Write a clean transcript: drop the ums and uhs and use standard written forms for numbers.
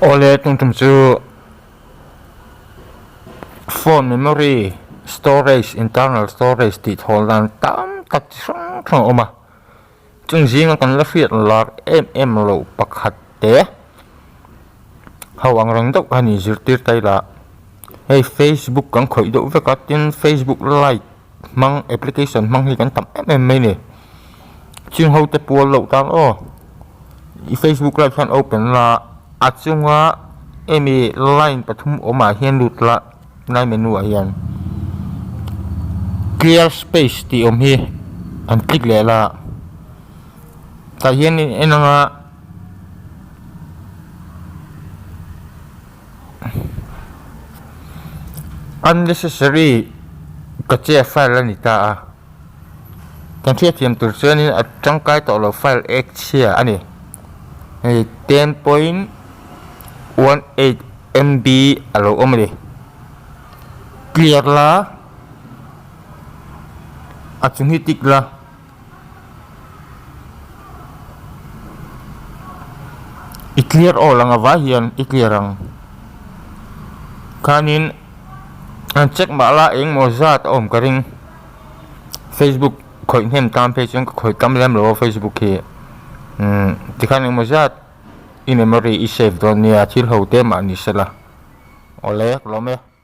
ole tung tum chu phone memory storage internal storage ti tholan tam tak sang thang oma chung jing kan la fiat lar lo pakhat te hawang rang dok ani zirtir taila hey Facebook kan khoi do vekatin Facebook Lite mang application mang hi kan tam mai ne chung ho te pol lo tang o i Facebook Lite kan open la achunga emi line pathum oma hian lut la nai menu a hian clear space ti hi an click le la ta hian enanga unnecessary kache file ani ta kan thia thiam tur chuan in atangkai to lo file ek chia ani 10.18 MB alo omri clear la achungi tik la i clear all ang ava hian i clear ang kanin an check ma la eng mo zat om karing Facebook khoi hem tam page ang khoi kam lem lo Facebook hi tikhan mo zat in memory i save don nia thil ho te ma ni sela ole lome